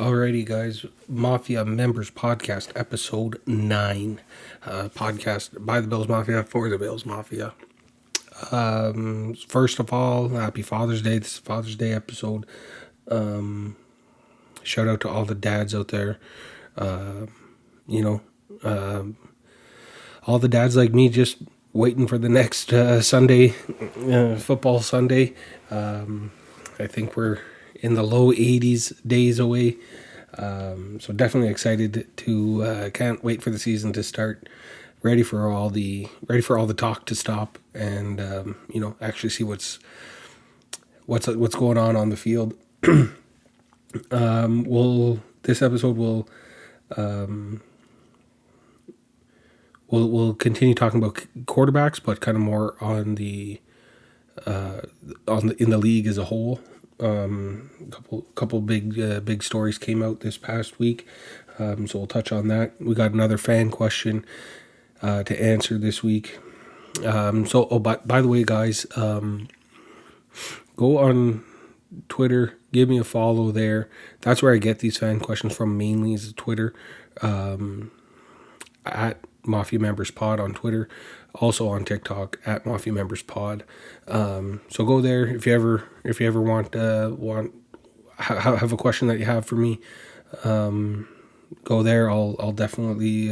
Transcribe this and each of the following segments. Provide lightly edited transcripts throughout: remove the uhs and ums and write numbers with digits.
Alrighty, guys. Mafia Members Podcast, Episode 9. Podcast by the Bills Mafia, for the Bills Mafia. First of all, happy Father's Day. This is Father's Day episode. Shout out to all the dads out there. All the dads like me just waiting for the next Sunday, football Sunday. I think we're in the low 80s days away. So definitely excited to can't wait for the season to start. Ready for all the talk to stop and actually see what's going on the field. This episode we'll continue talking about quarterbacks, but kind of more on in the league as a whole. Couple big stories came out this past week, so we'll touch on that. We got another fan question to answer this week. By the way, guys, go on Twitter, give me a follow there. That's where I get these fan questions from mainly, is Twitter, at Mafia Members Pod on Twitter, also on TikTok at Mafia Members Pod. So go there if you ever want have a question that you have for me. Go there. I'll definitely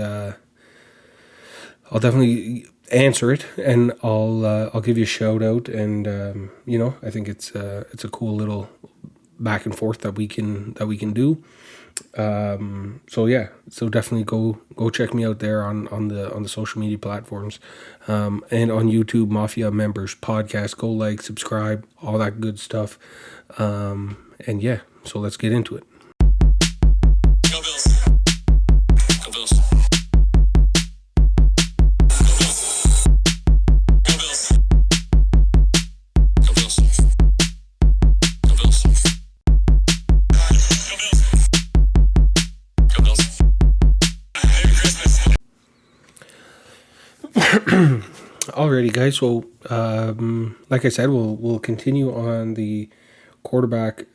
answer it, and I'll give you a shout out. And I think it's a cool little back and forth that we can do. So definitely go check me out there on the social media platforms, and on YouTube, Mafia Members Podcast. Go like, subscribe, all that good stuff. So let's get into it. Go Bills. Go Bills. Go Bills. Go Bills. Go Bills. Go Bills. Go Bills. Merry Christmas. Alrighty, guys. So, like I said, we'll continue on the quarterback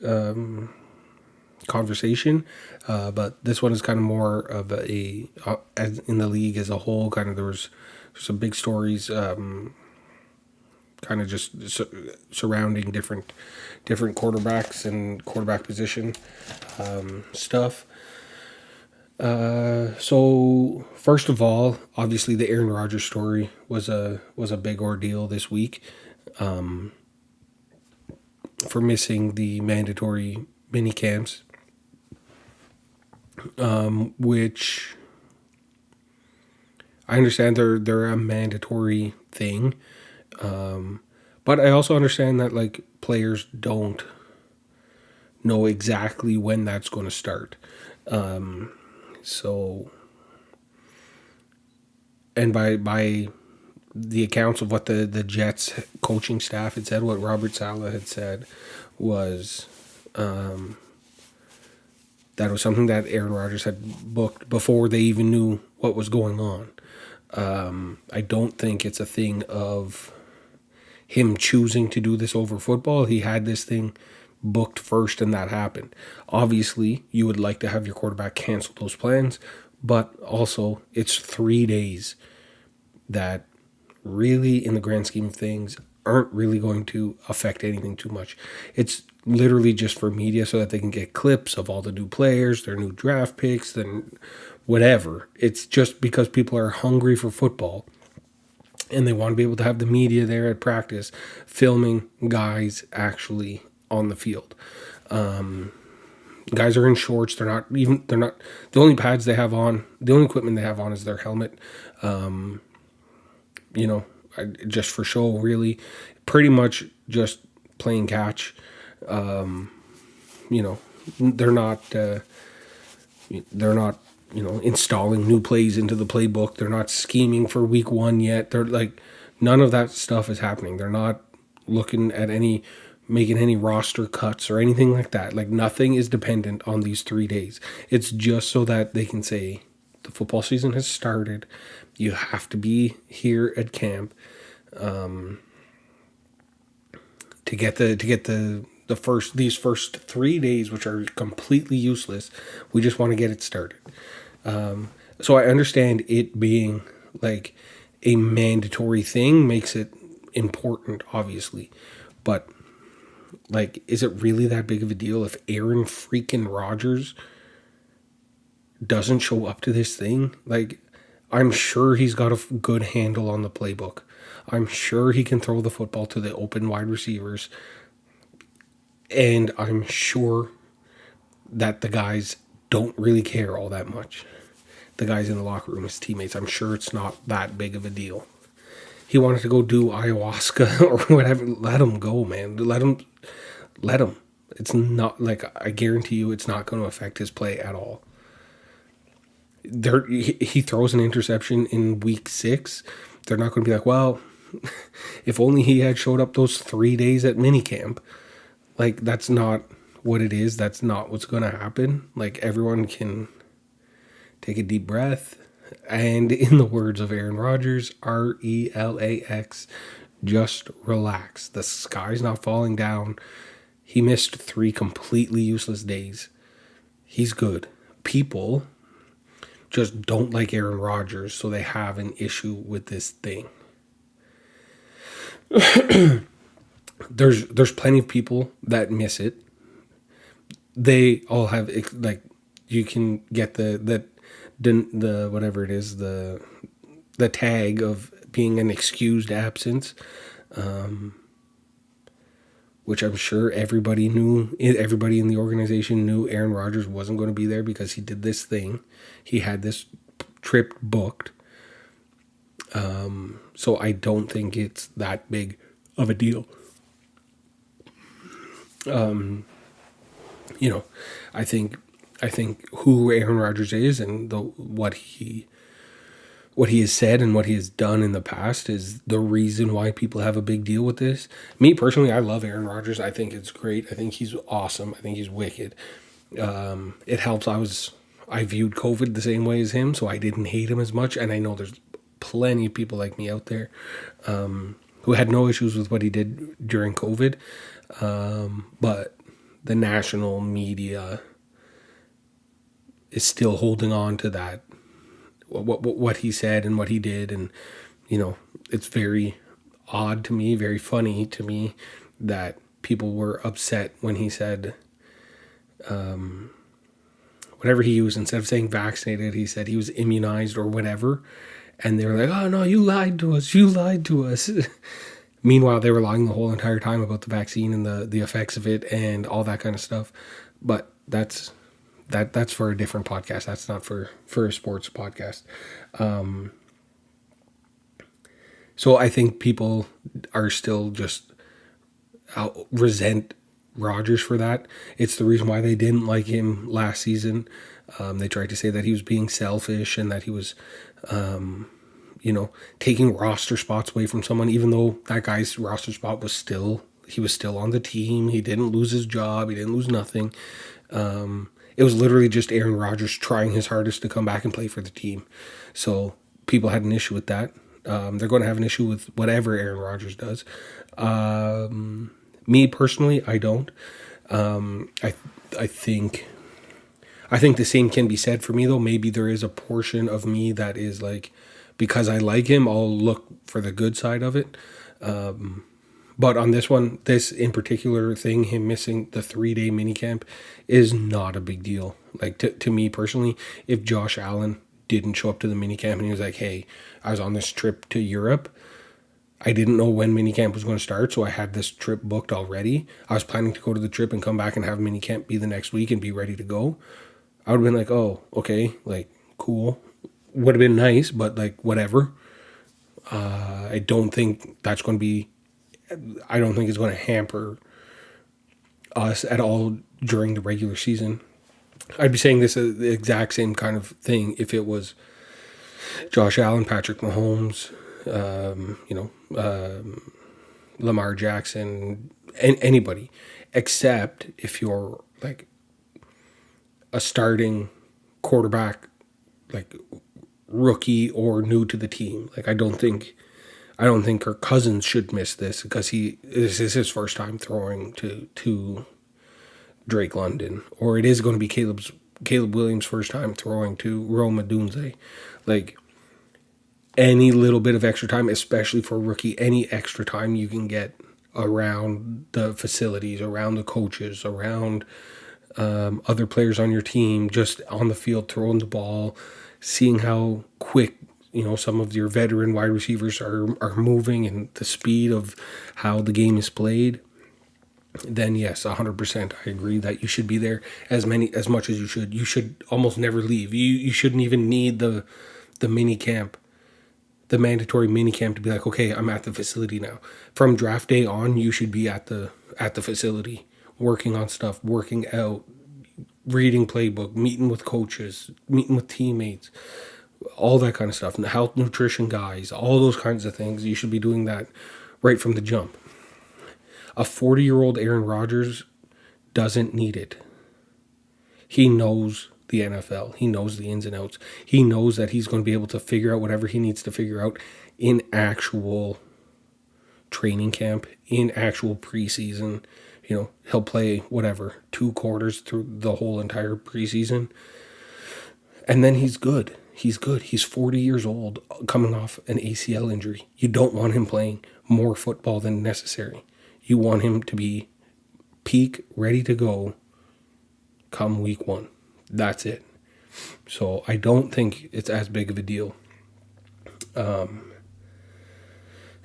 conversation, but this one is kind of more of as in the league as a whole. Kind of there's some big stories, kind of just surrounding different quarterbacks and quarterback position stuff. So first of all, obviously the Aaron Rodgers story was a big ordeal this week, for missing the mandatory mini camps, which I understand they're a mandatory thing, but I also understand that like players don't know exactly when that's going to start. So, and by the accounts of what the Jets coaching staff had said, what Robert Saleh had said was that was something that Aaron Rodgers had booked before they even knew what was going on. I don't think it's a thing of him choosing to do this over football. He had this thing booked first, and that happened. Obviously, you would like to have your quarterback cancel those plans, but also it's 3 days that really, in the grand scheme of things, aren't really going to affect anything too much. It's literally just for media so that they can get clips of all the new players, their new draft picks, then whatever. It's just because people are hungry for football and they want to be able to have the media there at practice filming guys actually on the field. Guys are in shorts. They're not the only pads they have on, the only equipment they have on is their helmet. Just for show, really, pretty much just playing catch. They're not installing new plays into the playbook. They're not scheming for week 1 yet. They're like, none of that stuff is happening. They're not looking at making any roster cuts or anything like that. Like, nothing is dependent on these 3 days. It's just so that they can say the football season has started. You have to be here at camp to get the these first 3 days, which are completely useless. We just want to get it started. So I understand it being like a mandatory thing makes it important, obviously, but like, is it really that big of a deal if Aaron freaking Rodgers doesn't show up to this thing? Like, I'm sure he's got a good handle on the playbook. I'm sure he can throw the football to the open wide receivers. And I'm sure that the guys don't really care all that much. The guys in the locker room, his teammates, I'm sure it's not that big of a deal. He wanted to go do ayahuasca or whatever. Let him go, man. Let him. It's not like, I guarantee you it's not going to affect his play at all. He throws an interception in week 6. They're not going to be like, well, if only he had showed up those 3 days at minicamp. Like, that's not what it is. That's not what's going to happen. Like, everyone can take a deep breath. And in the words of Aaron Rodgers, RELAX, just relax. The sky's not falling down. He missed 3 completely useless days. He's good. People just don't like Aaron Rodgers, so they have an issue with this thing. There's plenty of people that miss it. They all have, like, you can get the whatever it is, the tag of being an excused absence, which I'm sure everybody knew. Everybody in the organization knew Aaron Rodgers wasn't going to be there because he did this thing. He had this trip booked. So I don't think it's that big of a deal. I think who Aaron Rodgers is and what he has said and what he has done in the past is the reason why people have a big deal with this. Me personally, I love Aaron Rodgers. I think it's great. I think he's awesome. I think he's wicked. It helps. I viewed COVID the same way as him, so I didn't hate him as much. And I know there's plenty of people like me out there who had no issues with what he did during COVID. But the national media is still holding on to that, what he said and what he did. And, it's very odd to me, very funny to me that people were upset when he said, whatever he used, instead of saying vaccinated, he said he was immunized or whatever. And they were like, oh no, you lied to us. Meanwhile, they were lying the whole entire time about the vaccine and the effects of it and all that kind of stuff. But that's for a different podcast. That's not for a sports podcast. So I think people are still just resent Rodgers for that. It's the reason why they didn't like him last season. They tried to say that he was being selfish and that he was, taking roster spots away from someone, even though that guy's roster spot was still on the team. He didn't lose his job. He didn't lose nothing. It was literally just Aaron Rodgers trying his hardest to come back and play for the team. So people had an issue with that. They're going to have an issue with whatever Aaron Rodgers does. Me personally, I don't. I think the same can be said for me, though. Maybe there is a portion of me that is like, because I like him, I'll look for the good side of it. But on this in particular thing, him missing the 3-day minicamp is not a big deal. Like, to me personally, if Josh Allen didn't show up to the minicamp and he was like, hey, I was on this trip to Europe, I didn't know when minicamp was going to start, so I had this trip booked already. I was planning to go to the trip and come back and have minicamp be the next week and be ready to go. I would have been like, oh, okay, like, cool. Would have been nice, but like, whatever. I don't think it's going to hamper us at all during the regular season. I'd be saying this the exact same kind of thing if it was Josh Allen, Patrick Mahomes, Lamar Jackson, and anybody, except if you're like a starting quarterback, like rookie or new to the team. Like, I don't think I don't think Kirk Cousins should miss this because this is his first time throwing to Drake London, or it is going to be Caleb Williams' first time throwing to Rome Odunze. Like, any little bit of extra time, especially for a rookie, any extra time you can get around the facilities, around the coaches, around other players on your team, just on the field throwing the ball, seeing how quick some of your veteran wide receivers are moving and the speed of how the game is played, then yes, 100% I agree that you should be there as much as you should. You should almost never leave. You shouldn't even need the mini camp, the mandatory mini camp to be like, okay, I'm at the facility now. From draft day on, you should be at the facility, working on stuff, working out, reading playbook, meeting with coaches, meeting with teammates, all that kind of stuff. And the health nutrition guys, all those kinds of things. You should be doing that right from the jump. A 40-year-old Aaron Rodgers doesn't need it. He knows the NFL. He knows the ins and outs. He knows that he's going to be able to figure out whatever he needs to figure out in actual training camp, in actual preseason. He'll play 2 quarters through the whole entire preseason. And then he's good. He's good. He's 40 years old, coming off an ACL injury. You don't want him playing more football than necessary. You want him to be peak, ready to go come week 1. That's it. So I don't think it's as big of a deal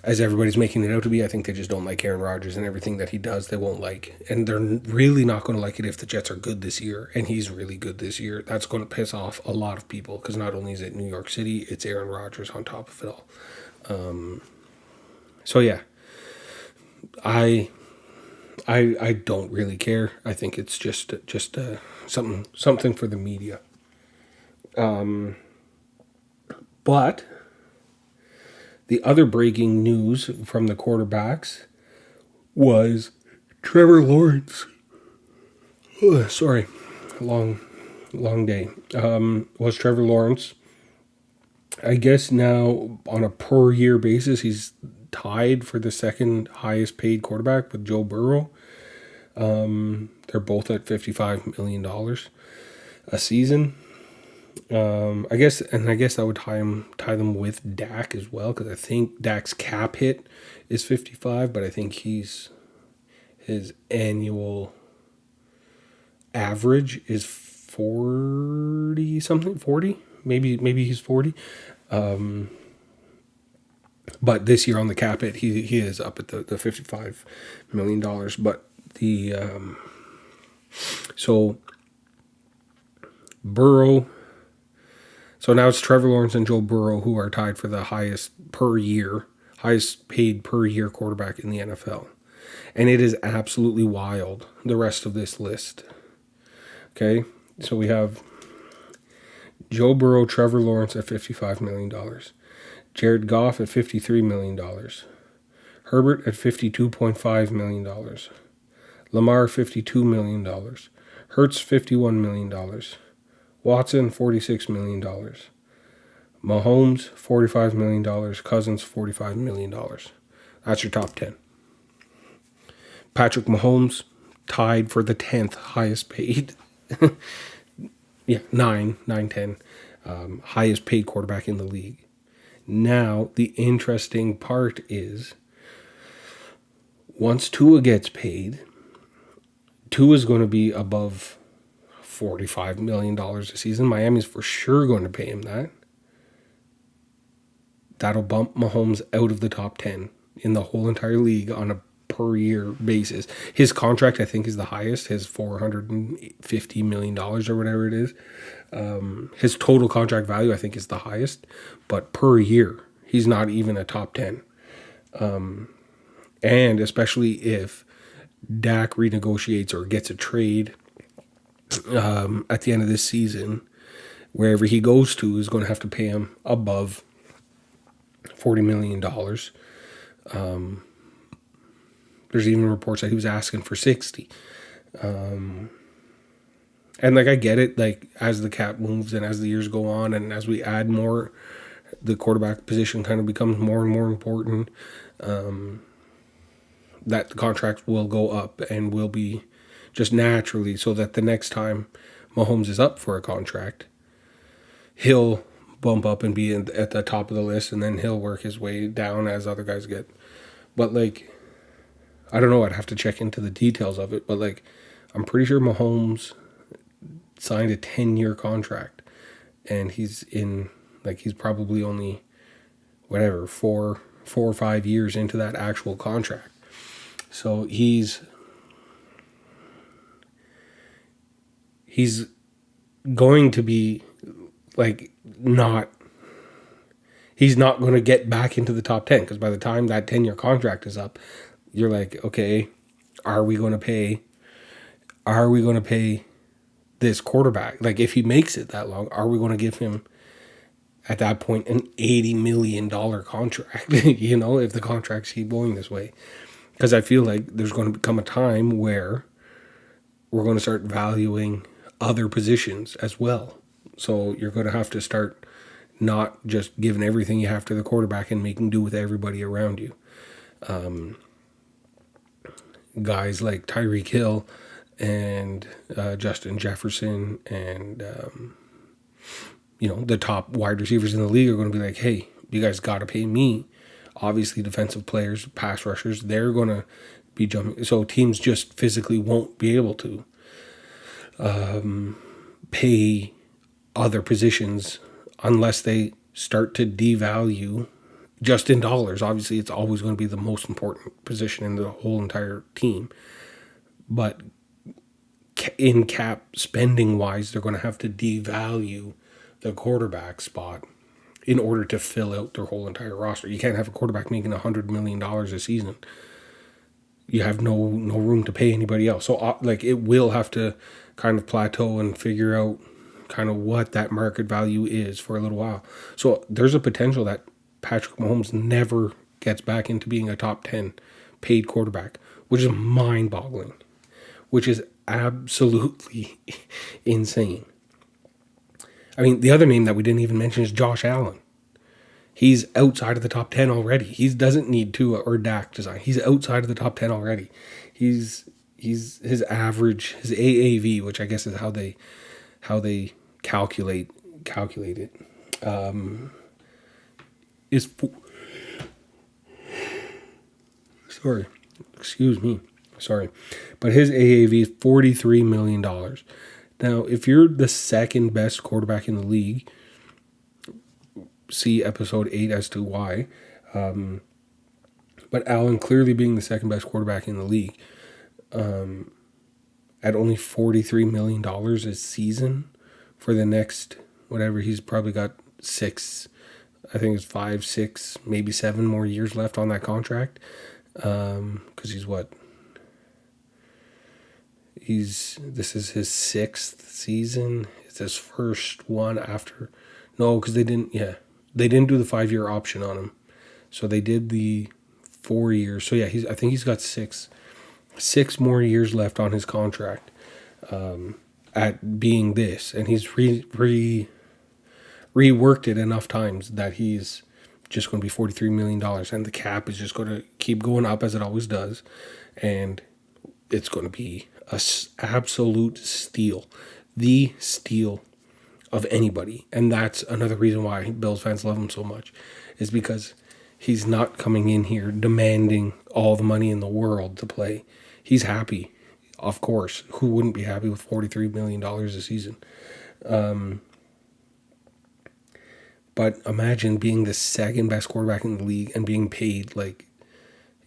as everybody's making it out to be. I think they just don't like Aaron Rodgers, and everything that he does they won't like. And they're really not going to like it if the Jets are good this year, and he's really good this year. That's going to piss off a lot of people, because not only is it New York City, it's Aaron Rodgers on top of it all. So yeah, I don't really care. I think it's just something for the media. But the other breaking news from the quarterbacks was Trevor Lawrence. Sorry, long day. Was Trevor Lawrence. I guess now on a per year basis, he's tied for the second highest paid quarterback with Joe Burrow. They're both at $55 million a season. I guess that would tie them with Dak as well, because I think Dak's cap hit is 55, but I think his annual average is 40 something, 40, maybe he's 40. But this year on the cap hit, he is up at the $55 million. But so Burrow. So now it's Trevor Lawrence and Joe Burrow who are tied for the highest paid per year quarterback in the NFL. And it is absolutely wild, the rest of this list. Okay, so we have Joe Burrow, Trevor Lawrence at $55 million. Jared Goff at $53 million. Herbert at $52.5 million. Lamar, $52 million. Hurts, $51 million. Watson, $46 million. Mahomes, $45 million. Cousins, $45 million. That's your top 10. Patrick Mahomes, tied for the 10th highest paid. Yeah, 10. Highest paid quarterback in the league. Now, the interesting part is, once Tua gets paid, Tua is going to be above $45 million a season. Miami's for sure going to pay him that. That'll bump Mahomes out of the top 10 in the whole entire league on a per year basis. His contract, I think, is the highest. His $450 million or whatever it is. His total contract value, I think, is the highest. But per year, he's not even a top 10. And especially if Dak renegotiates or gets a trade at the end of this season, wherever he goes to is going to have to pay him above $40 million. There's even reports that he was asking for 60. And I get it, as the cap moves and as the years go on and as we add more the quarterback position kind of becomes more and more important, that the contract will go up and will be just naturally, so that the next time Mahomes is up for a contract, he'll bump up and be at the top of the list, and then he'll work his way down as other guys get. But like, I don't know, I'd have to check into the details of it, but like, I'm pretty sure Mahomes signed a 10-year contract, and he's probably only whatever 4 or 5 years into that actual contract. So he's going to be like he's not going to get back into the top 10, because by the time that 10-year contract is up, you're like, okay, are we going to pay this quarterback? Like, if he makes it that long, are we going to give him at that point an $80 million contract? If the contracts keep going this way. Because I feel like there's going to come a time where we're going to start valuing other positions as well. So you're going to have to start not just giving everything you have to the quarterback and making do with everybody around you. Guys like Tyreek Hill and Justin Jefferson and, the top wide receivers in the league are going to be like, hey, you guys got to pay me. Obviously, defensive players, pass rushers, they're going to be jumping. So teams just physically won't be able to pay other positions unless they start to devalue just in dollars. Obviously, it's always going to be the most important position in the whole entire team. But in cap spending wise, they're going to have to devalue the quarterback spot in order to fill out their whole entire roster. You can't have a quarterback making $100 million a season. You have no room to pay anybody else. So it will have to kind of plateau and figure out kind of what that market value is for a little while. So there's a potential that Patrick Mahomes never gets back into being a top 10 paid quarterback, which is mind-boggling, which is absolutely insane. I mean, the other name that we didn't even mention is Josh Allen. He's outside of the top 10 already. He doesn't need Tua or Dak to sign. He's outside of the top 10 already. He's his average, his AAV, which I guess is how they calculate it, is sorry, excuse me, sorry, but his AAV is $43 million. Now, if you're the second best quarterback in the league, see episode 8 as to why. But Allen clearly being the second best quarterback in the league, at only $43 million a season for the next, whatever, he's probably got 5, 6, maybe 7 more years left on that contract. Because this is his 6th season. It's his first one after, no, because they didn't do the 5-year option on him. So they did the 4 years. So yeah, I think he's got 6 more years left on his contract, at being this, and he's reworked it enough times that he's just going to be $43 million, and the cap is just going to keep going up as it always does, and it's going to be a absolute steal, the steal of anybody. And that's another reason why Bills fans love him so much, is because he's not coming in here demanding all the money in the world to play. He's happy, of course. Who wouldn't be happy with $43 million a season? But imagine being the second best quarterback in the league and being paid like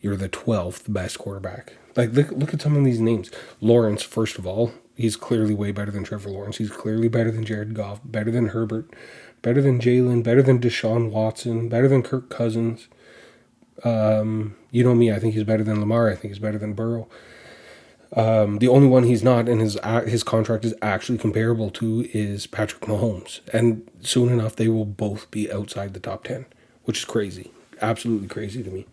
you're the 12th best quarterback. Like, look at some of these names. Lawrence, first of all, he's clearly way better than Trevor Lawrence. He's clearly better than Jared Goff, better than Herbert, better than Jalen, better than Deshaun Watson, better than Kirk Cousins. You know me, I think he's better than Lamar. I think he's better than Burrow. The only one he's not, and his contract is actually comparable to, is Patrick Mahomes. And soon enough, they will both be outside the top 10, which is crazy. Absolutely crazy to me.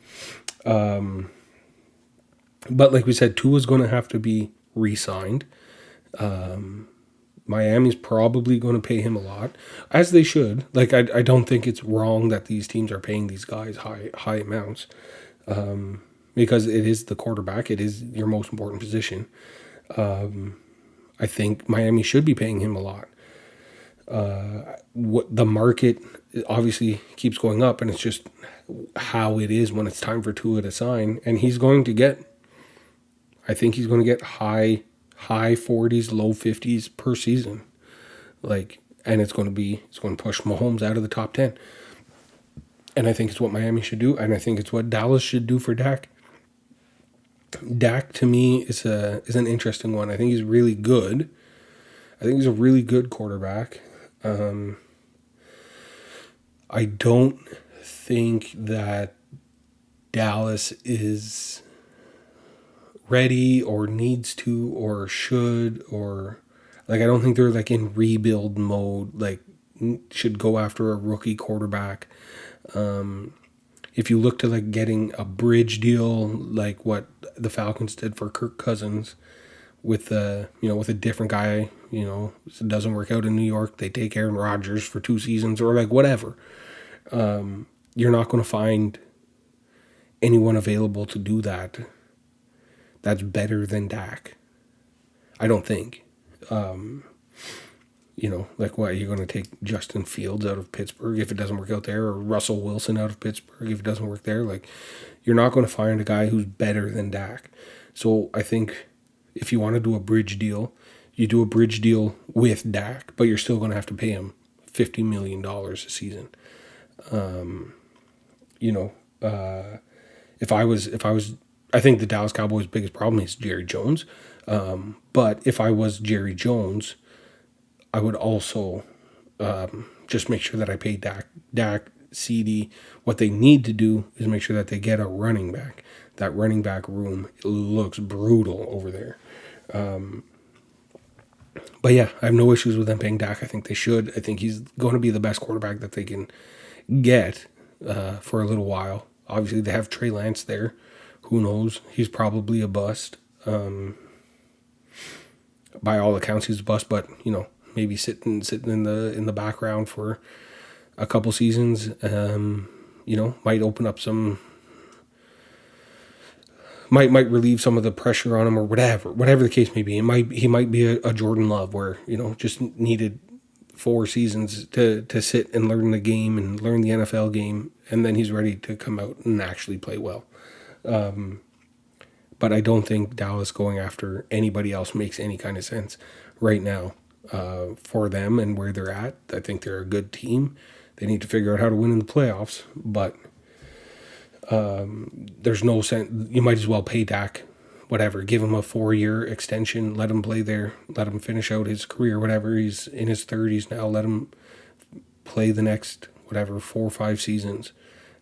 But like we said, Tua's going to have to be re-signed. Miami's probably going to pay him a lot, as they should. Like I don't think it's wrong that these teams are paying these guys high amounts, because it is the quarterback. It is your most important position. I think Miami should be paying him a lot. What the market obviously keeps going up, and it's just how it is when it's time for Tua to sign, and he's going to get. I think he's going to get high 40s, low 50s per season, like, and it's going to push Mahomes out of the top 10, and I think it's what Miami should do, and I think it's what Dallas should do for Dak. Dak to me is an interesting one. I think he's really good. I think he's a really good quarterback. I don't think that Dallas is ready or needs to or should, or like I don't think they're like in rebuild mode, like should go after a rookie quarterback. If you look to like getting a bridge deal like what the Falcons did for Kirk Cousins with with a different guy, it doesn't work out in New York, they take Aaron Rodgers for 2 seasons or like whatever. You're not going to find anyone available to do that that's better than Dak. I don't think. Like what, you're going to take Justin Fields out of Pittsburgh if it doesn't work out there, or Russell Wilson out of Pittsburgh if it doesn't work there. Like, you're not going to find a guy who's better than Dak. So I think if you want to do a bridge deal, you do a bridge deal with Dak, but you're still going to have to pay him $50 million a season. If I was, I think the Dallas Cowboys' biggest problem is Jerry Jones. But if I was Jerry Jones, I would also just make sure that I pay Dak, CD. What they need to do is make sure that they get a running back. That running back room looks brutal over there. But yeah, I have no issues with them paying Dak. I think they should. I think he's going to be the best quarterback that they can get for a little while. Obviously, they have Trey Lance there. Who knows? He's probably a bust. By all accounts, he's a bust, but maybe sitting in the background for a couple seasons. Might open up some. Might relieve some of the pressure on him, or whatever the case may be. He might be a Jordan Love where just needed 4 seasons to sit and learn the game and learn the NFL game, and then he's ready to come out and actually play well. But I don't think Dallas going after anybody else makes any kind of sense right now for them and where they're at. I think they're a good team. They need to figure out how to win in the playoffs, but there's no sense. You might as well pay Dak, whatever, give him a 4-year extension, let him play there, let him finish out his career, whatever. He's in his 30s now, let him play the next, 4 or 5 seasons.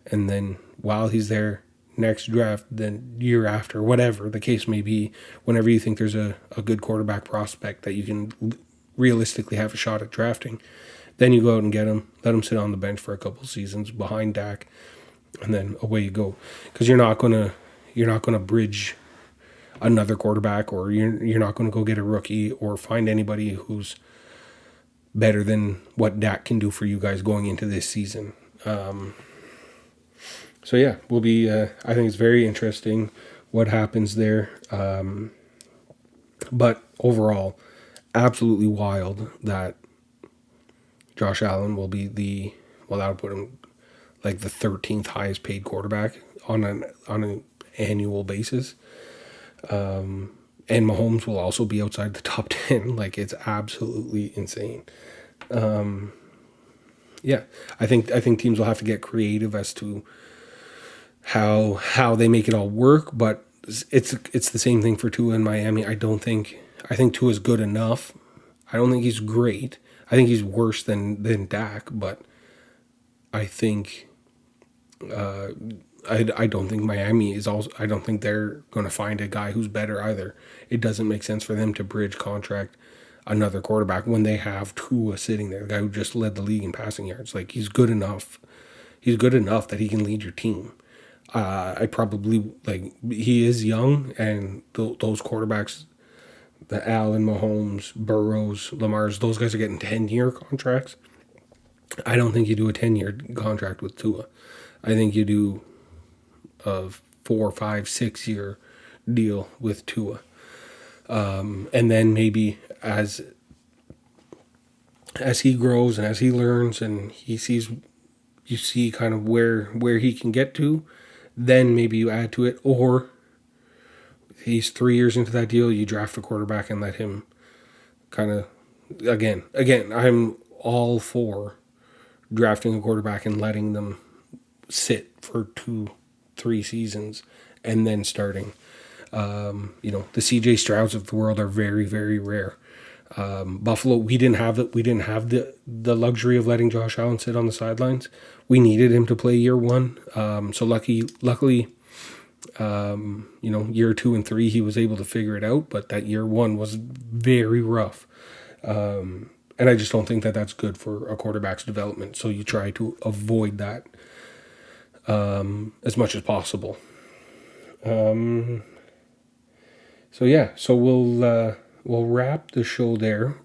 And then while he's there, next draft, then year after, whatever the case may be, whenever you think there's a good quarterback prospect that you can realistically have a shot at drafting, then you go out and get him, let him sit on the bench for a couple seasons behind Dak, and then away you go. Because you're not gonna bridge another quarterback, or you're not gonna go get a rookie or find anybody who's better than what Dak can do for you guys going into this season. So yeah, we'll be. I think it's very interesting what happens there. But overall, absolutely wild that Josh Allen will be that would put him like the 13th highest paid quarterback on an annual basis. And Mahomes will also be outside the top 10. Like, it's absolutely insane. Yeah, I think teams will have to get creative as to how they make it all work, but it's the same thing for Tua in Miami. I think Tua's good enough. I don't think he's great. I think he's worse than Dak, but I think I don't think Miami is also. I don't think they're going to find a guy who's better either. It doesn't make sense for them to bridge contract another quarterback when they have Tua sitting there, the guy who just led the league in passing yards. Like, he's good enough. He's good enough that he can lead your team. He is young, and those quarterbacks the Allen, Mahomes, Burrows, Lamar's, those guys are getting 10-year contracts. I don't think you do a 10-year contract with Tua. I think you do a 4, 5, 6-year deal with Tua. And then maybe as he grows and as he learns and he sees, you see kind of where he can get to, then maybe you add to it. Or he's 3 years into that deal, you draft a quarterback and let him kind of, again, I'm all for drafting a quarterback and letting them sit for 2-3 seasons and then starting. The CJ Strouds of the world are very, very rare. Buffalo, we didn't have it. We didn't have the luxury of letting Josh Allen sit on the sidelines. We needed him to play year one. So luckily, year 2 and 3, he was able to figure it out. But that year 1 was very rough. And I just don't think that that's good for a quarterback's development. So you try to avoid that as much as possible. So we'll wrap the show there.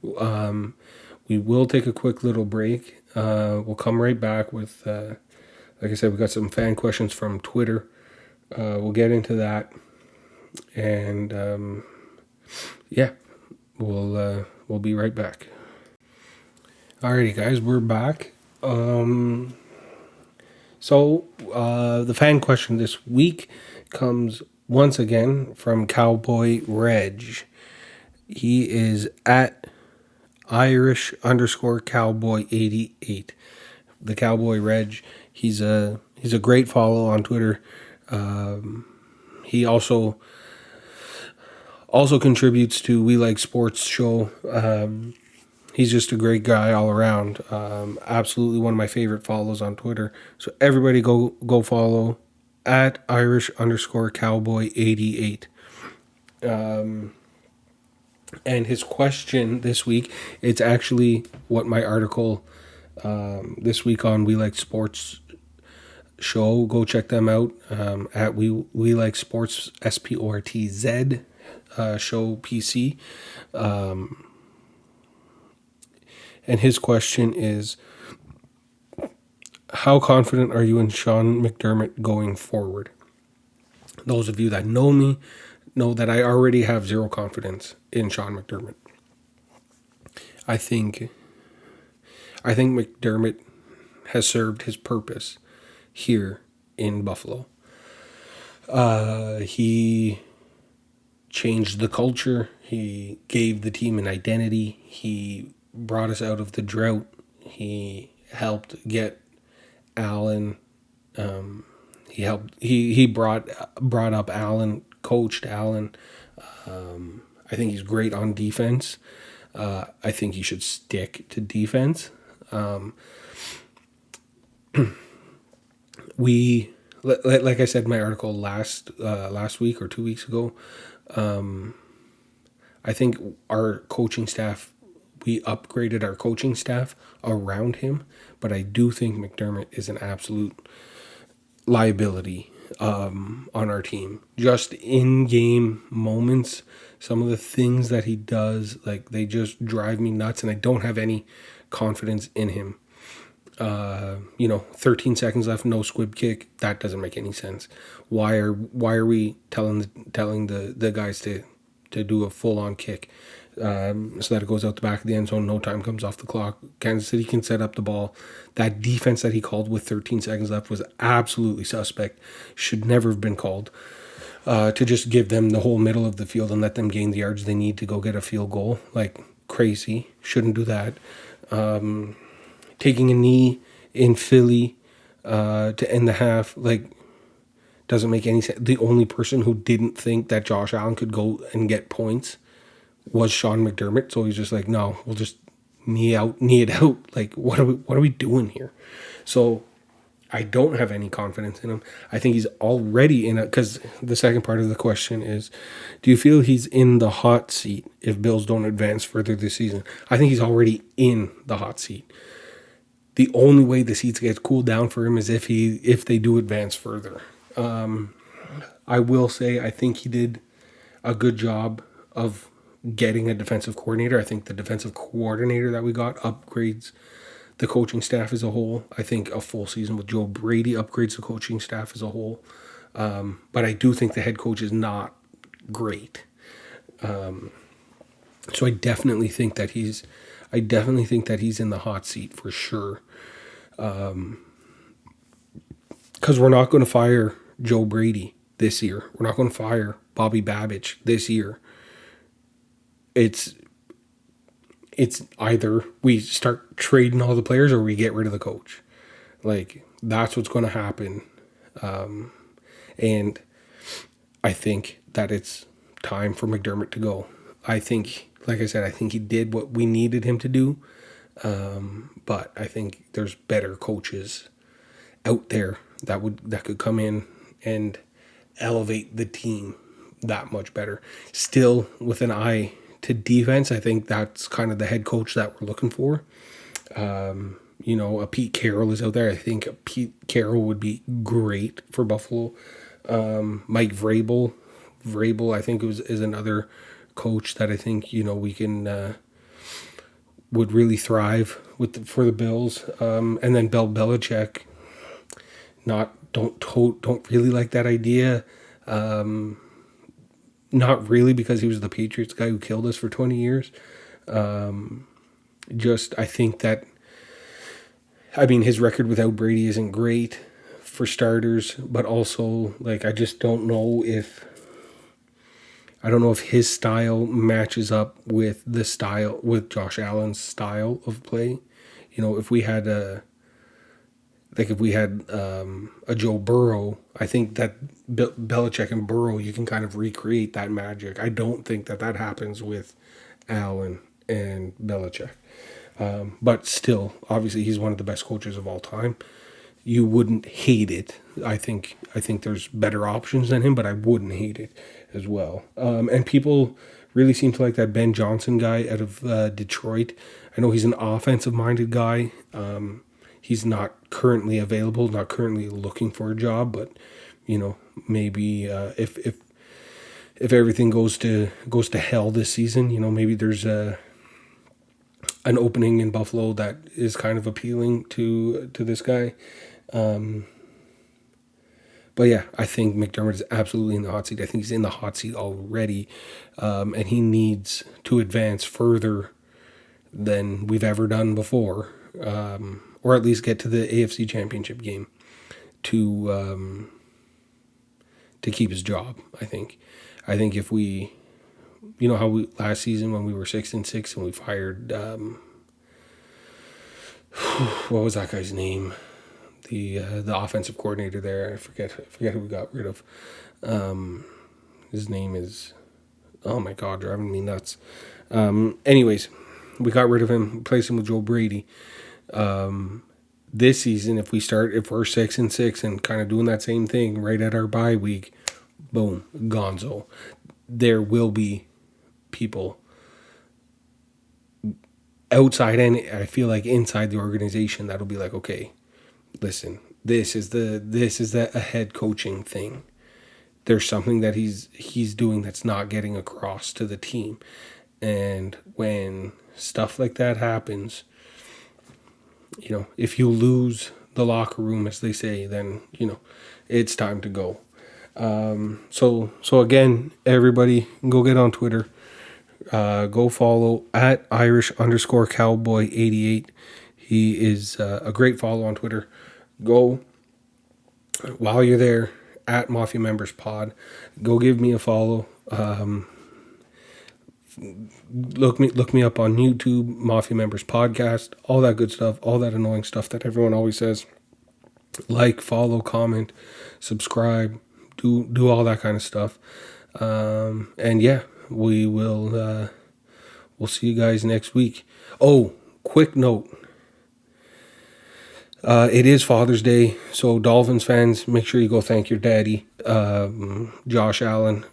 We will take a quick little break. We'll come right back with, like I said, we got some fan questions from Twitter. We'll get into that, and we'll be right back. Alrighty, guys, we're back. So the fan question this week comes once again from Cowboy Reg. He is at Irish_Cowboy88. The Cowboy Reg. He's a great follow on Twitter. He also contributes to We Like Sports show. He's just a great guy all around. Absolutely one of my favorite follows on Twitter. So everybody go follow at Irish_Cowboy88. And his question this week, it's actually what my article this week on We Like Sports show. Go check them out at We Like Sports SPORTZ show PC. And his question is, how confident are you in Sean McDermott going forward? Those of you that know me know that I already have zero confidence in Sean McDermott. I think McDermott has served his purpose here in Buffalo. He changed the culture. He gave the team an identity. He brought us out of the drought. He helped get Allen. He brought up Allen, coached Allen. I think he's great on defense. I think he should stick to defense. Like I said in my article last week or 2 weeks ago, I think our coaching staff, we upgraded our coaching staff around him, but I do think McDermott is an absolute liability on our team. Just in-game moments, some of the things that he does, like, they just drive me nuts, and I don't have any confidence in him. 13 seconds left, no squib kick. That doesn't make any sense. Why are we telling the guys to do a full-on kick so that it goes out the back of the end zone, no time comes off the clock? Kansas City can set up the ball. That defense that he called with 13 seconds left was absolutely suspect. Should never have been called. To just give them the whole middle of the field and let them gain the yards they need to go get a field goal. Like, crazy. Shouldn't do that. Taking a knee in Philly to end the half, like, doesn't make any sense. The only person who didn't think that Josh Allen could go and get points was Sean McDermott. So he's just like, no, we'll just knee it out. Like, what are we doing here? So I don't have any confidence in him. I think he's already in because the second part of the question is, do you feel he's in the hot seat if Bills don't advance further this season? I think he's already in the hot seat. The only way the seats get cooled down for him is if they do advance further. I will say I think he did a good job of getting a defensive coordinator. I think the defensive coordinator that we got upgrades the coaching staff as a whole. I think a full season with Joe Brady upgrades the coaching staff as a whole. But I do think the head coach is not great. So I definitely think that he's in the hot seat for sure. Because we're not going to fire Joe Brady this year. We're not going to fire Bobby Babich this year. It's either we start trading all the players or we get rid of the coach. Like, that's what's going to happen. And I think that it's time for McDermott to go. I think, like I said, I think he did what we needed him to do. But I think there's better coaches out there that could come in and elevate the team that much better. Still with an eye to defense, I think that's kind of the head coach that we're looking for. A Pete Carroll is out there. I think Pete Carroll would be great for Buffalo. Mike Vrabel I think is another coach that I think we can would really thrive for the Bills. And then Bill Belichick, don't really like that idea. Not really, because he was the Patriots guy who killed us for 20 years. I think that, his record without Brady isn't great for starters, but also, I just don't know if his style matches up with Josh Allen's style of play. If we had a Joe Burrow, I think that Belichick and Burrow, you can kind of recreate that magic. I don't think that happens with Allen and Belichick. But still, obviously, he's one of the best coaches of all time. You wouldn't hate it. I think there's better options than him, but I wouldn't hate it as well. And people really seem to like that Ben Johnson guy out of Detroit. I know he's an offensive-minded guy. He's not currently available, not currently looking for a job, but maybe if everything goes to hell this season, maybe there's an opening in Buffalo that is kind of appealing to this guy. But yeah, I think McDermott is absolutely in the hot seat. I think he's in the hot seat already, and he needs to advance further than we've ever done before. Or at least get to the AFC Championship game to keep his job. I think if we, how we last season when we were 6-6 and we fired what was that guy's name? The offensive coordinator there. I forget who we got rid of. His name is, oh my God, driving me nuts. Anyways, we got rid of him, replaced him with Joe Brady. This season, if we're 6-6 and kind of doing that same thing right at our bye week, boom, gonzo. There will be people outside and I feel like inside the organization that'll be like, okay, listen, this is a head coaching thing. There's something that he's doing that's not getting across to the team, and when stuff like that happens, if you lose the locker room, as they say, then, it's time to go. So again, everybody, go get on Twitter. Go follow at Irish_Cowboy88. He is a great follow on Twitter. Go, while you're there, at Mafia Members Pod. Go give me a follow. Look me up on YouTube, Mafia Members Podcast, all that good stuff, all that annoying stuff that everyone always says. Like, follow, comment, subscribe, do all that kind of stuff. And yeah, we'll see you guys next week. Oh, quick note. It is Father's Day, so Dolphins fans, make sure you go thank your daddy, Josh Allen.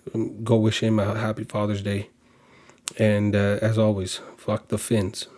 Go wish him a happy Father's Day. And as always, fuck the Finns.